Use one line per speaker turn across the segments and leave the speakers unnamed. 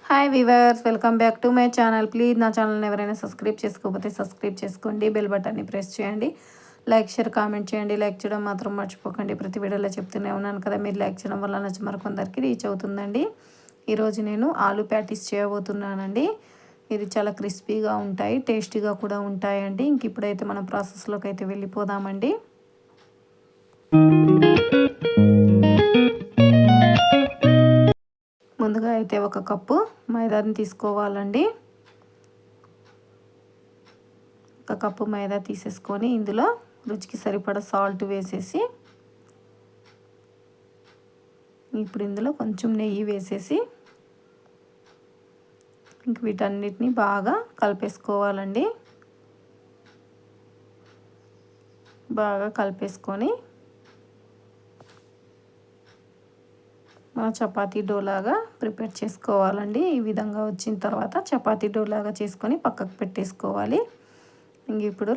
Hi weavers, welcome back to my channel. Please నా ఛానల్ని ఎవరైనా సబ్స్క్రైబ్ చేసుకోకపోతే సబ్స్క్రైబ్ చేసుకోండి, బెల్ బటన్ని ప్రెస్ చేయండి, లైక్ షేర్ కామెంట్ చేయండి. లైక్ చేయడం మాత్రం మర్చిపోకండి. ప్రతి వీడియోలో చెప్తూనే ఉన్నాను కదా, మీరు లైక్ చేయడం వల్ల నచ్చి మరికొందరికి రీచ్ అవుతుందండి. ఈరోజు నేను ఆలూ ప్యాటీస్ చేయబోతున్నానండి. ఇది చాలా క్రిస్పీగా ఉంటాయి, టేస్టీగా కూడా ఉంటాయండి. ఇంక ఇప్పుడైతే మనం ప్రాసెస్లోకి అయితే వెళ్ళిపోదామండి. ముందుగా అయితే ఒక కప్పు మైదాని తీసుకోవాలండి. ఒక కప్పు మైదా తీసేసుకొని ఇందులో రుచికి సరిపడా సాల్ట్ వేసేసి, ఇప్పుడు ఇందులో కొంచెం నెయ్యి వేసేసి ఇంక వీటన్నిటిని బాగా కలిపేసుకోవాలండి. బాగా కలిపేసుకొని మన చపాతీ డోలాగా ప్రిపేర్ చేసుకోవాలండి. ఈ విధంగా వచ్చిన తర్వాత చపాతీ డోలాగా చేసుకొని పక్కకు పెట్టేసుకోవాలి. ఇంక ఇప్పుడు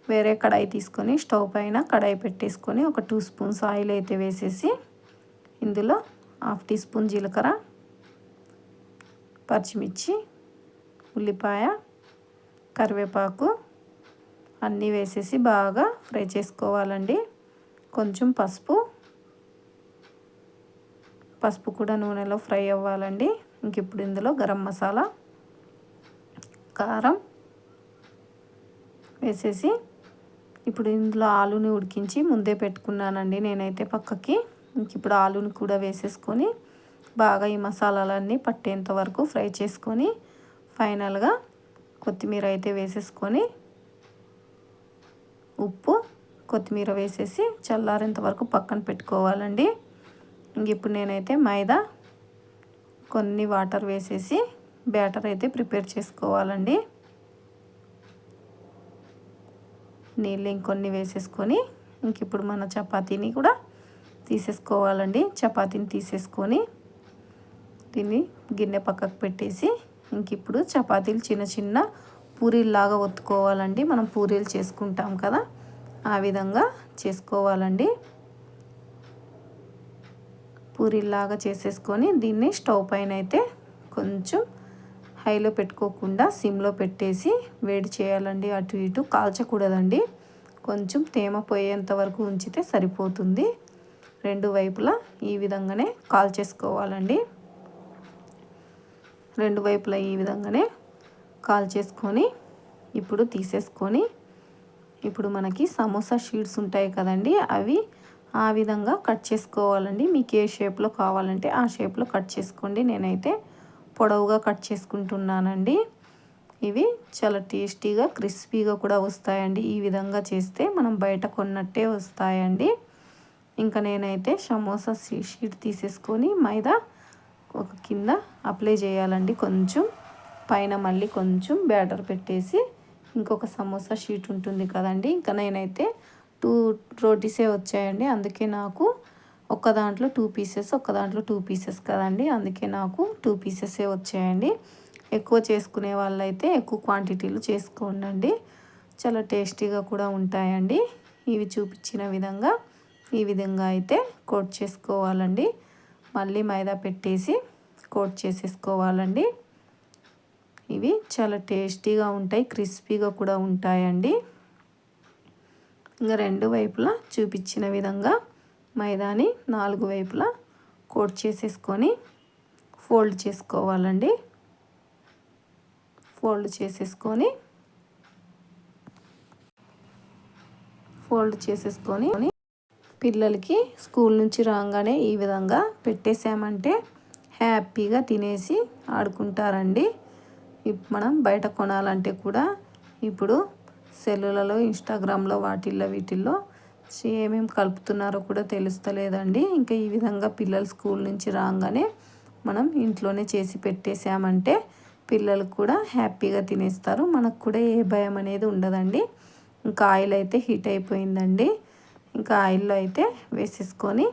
వేరే కడాయి తీసుకొని స్టవ్ పైన కడాయి పెట్టేసుకొని ఒక 2 స్పూన్స్ ఆయిల్ అయితే వేసేసి, ఇందులో 1/2 టీ స్పూన్ జీలకర్ర, పచ్చిమిర్చి, ఉల్లిపాయ, కరివేపాకు అన్నీ వేసేసి బాగా ఫ్రై చేసుకోవాలండి. కొంచెం పసుపు కూడా నూనెలో ఫ్రై అవ్వాలండి. ఇంక ఇప్పుడు ఇందులో గరం మసాలా, కారం వేసేసి, ఇప్పుడు ఇందులో ఆలూని ఉడికించి ముందే పెట్టుకున్నానండి నేనైతే పక్కకి. ఇంక ఇప్పుడు ఆలూని కూడా వేసేసుకొని బాగా ఈ మసాలాలన్నీ పట్టేంత వరకు ఫ్రై చేసుకొని ఫైనల్గా కొత్తిమీర అయితే వేసేసుకొని ఉప్పు, కొత్తిమీర వేసేసి చల్లారేంత వరకు పక్కన పెట్టుకోవాలండి. ఇంక ఇప్పుడు నేనైతే మైదా కొన్ని వాటర్ వేసేసి బ్యాటర్ అయితే ప్రిపేర్ చేసుకోవాలండి. నీళ్ళు ఇంకొన్ని వేసేసుకొని ఇంక ఇప్పుడు మన చపాతీని కూడా తీసేసుకోవాలండి. చపాతీని తీసేసుకొని దీన్ని గిన్నె పక్కకు పెట్టేసి ఇంక ఇప్పుడు చపాతీలు చిన్న చిన్న పూరీల్లాగా ఒత్తుకోవాలండి. మనం పూరీలు చేసుకుంటాం కదా, ఆ విధంగా చేసుకోవాలండి. పూరీలాగా చేసేసుకొని దీన్ని స్టవ్ పైన అయితే కొంచెం హైలో పెట్టుకోకుండా సిమ్లో పెట్టేసి వేడి చేయాలండి. అటు ఇటు కాల్చకూడదండి, కొంచెం తేమ పోయేంత వరకు ఉంచితే సరిపోతుంది. రెండు వైపులా ఈ విధంగానే కాల్చేసుకోవాలండి. రెండు వైపులా ఈ విధంగానే కాల్చేసుకొని ఇప్పుడు తీసేసుకొని, ఇప్పుడు మనకి సమోసా షీట్స్ ఉంటాయి కదండి, అవి ఆ విధంగా కట్ చేసుకోవాలండి. మీకు ఏ షేప్లో కావాలంటే ఆ షేప్లో కట్ చేసుకోండి. నేనైతే పొడవుగా కట్ చేసుకుంటున్నానండి. ఇవి చాలా టేస్టీగా క్రిస్పీగా కూడా వస్తాయండి. ఈ విధంగా చేస్తే మనం బయట కొన్నట్టే వస్తాయండి. ఇంకా నేనైతే సమోసా షీట్ తీసేసుకొని మైదా ఒక కింద అప్లై చేయాలండి. కొంచెం పైన మళ్ళీ కొంచెం బ్యాటర్ పెట్టేసి ఇంకొక సమోసా షీట్ ఉంటుంది కదండి, ఇంకా నేనైతే 2 రోటీసే వచ్చాయండి. అందుకే నాకు ఒక దాంట్లో 2 పీసెస్, ఒక దాంట్లో 2 పీసెస్ కదండి, అందుకే నాకు 2 పీసెసే వచ్చాయండి. ఎక్కువ చేసుకునే వాళ్ళైతే ఎక్కువ క్వాంటిటీలు చేసుకోండి, చాలా టేస్టీగా కూడా ఉంటాయండి. ఇవి చూపించిన విధంగా ఈ విధంగా అయితే కోట్ చేసుకోవాలండి. మళ్ళీ మైదా పెట్టేసి కోట్ చేసేసుకోవాలండి. ఇవి చాలా టేస్టీగా ఉంటాయి, క్రిస్పీగా కూడా ఉంటాయండి. ఇంకా రెండు వైపులా చూపించిన విధంగా మైదాని 4 వైపులా కోట్ చేసేసుకొని ఫోల్డ్ చేసుకోవాలండి. ఫోల్డ్ చేసేసుకొని పిల్లలకి స్కూల్ నుంచి రాగానే ఈ విధంగా పెట్టేసామంటే హ్యాపీగా తినేసి ఆడుకుంటారండి. మనం బయట కొనాలంటే కూడా ఇప్పుడు సెల్లులలో, ఇన్స్టాగ్రామ్లో వీటిల్లో ఏమేమి కలుపుతున్నారో కూడా తెలుస్తలేదండి. ఇంకా ఈ విధంగా పిల్లలు స్కూల్ నుంచి రాగానే మనం ఇంట్లోనే చేసి పెట్టేసామంటే పిల్లలు కూడా హ్యాపీగా తినేస్తారు. మనకు కూడా ఏ భయం అనేది ఉండదండి. ఇంకా ఆయిల్ అయితే హీట్ అయిపోయిందండి. ఇంకా ఆయిల్లో అయితే వేసేసుకొని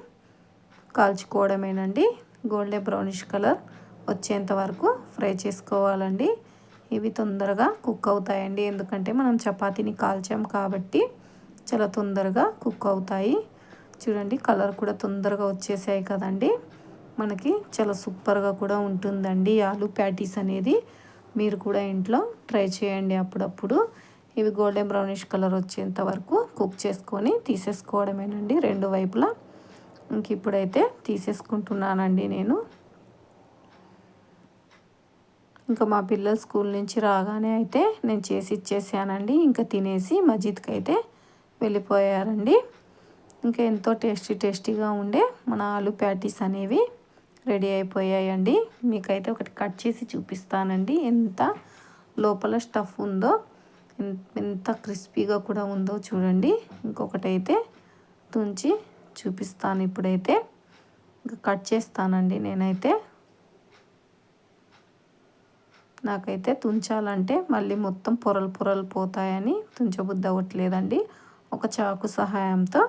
కాల్చుకోవడమేనండి. గోల్డెన్ బ్రౌనిష్ కలర్ వచ్చేంత వరకు ఫ్రై చేసుకోవాలండి. ఇవి తొందరగా కుక్ అవుతాయండి, ఎందుకంటే మనం చపాతీని కాల్చాం కాబట్టి చాలా తొందరగా కుక్ అవుతాయి. చూడండి, కలర్ కూడా తొందరగా వచ్చేసాయి కదండి. మనకి చాలా సూపర్గా కూడా ఉంటుందండి ఆలు ప్యాటీస్ అనేది. మీరు కూడా ఇంట్లో ట్రై చేయండి అప్పుడప్పుడు. ఇవి గోల్డెన్ బ్రౌనిష్ కలర్ వచ్చేంత వరకు కుక్ చేసుకొని తీసేసుకోవడమేనండి రెండు వైపులా. ఇంక ఇప్పుడైతే తీసేసుకుంటున్నానండి నేను. ఇంకా మా పిల్లలు స్కూల్ నుంచి రాగానే అయితే నేను చేసి ఇచ్చేసానండి. ఇంకా తినేసి మస్జిద్కి అయితే వెళ్ళిపోయారండి. ఇంకా ఎంతో టేస్టీగా ఉండే మన ఆలు ప్యాటీస్ అనేవి రెడీ అయిపోయాయండి. మీకైతే ఒకటి కట్ చేసి చూపిస్తానండి. ఎంత లోపల స్టఫ్ ఉందో, ఎంత క్రిస్పీగా కూడా ఉందో చూడండి. ఇంకొకటైతే తుంచి చూపిస్తాను ఇప్పుడైతే. ఇంకా కట్ చేస్తానండి నేనైతే. నాకైతే తుంచాలంటే మళ్ళీ మొత్తం పొరలు పోతాయని తుంచబుద్ధి అవ్వట్లేదండి. ఒక చాకు సహాయంతో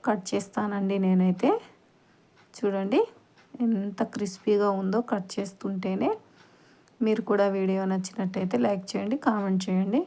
కట్ చేస్తానండి నేనైతే. చూడండి ఎంత క్రిస్పీగా ఉందో కట్ చేస్తుంటేనే. మీరు కూడా వీడియో నచ్చినట్టయితే లైక్ చేయండి, కామెంట్ చేయండి.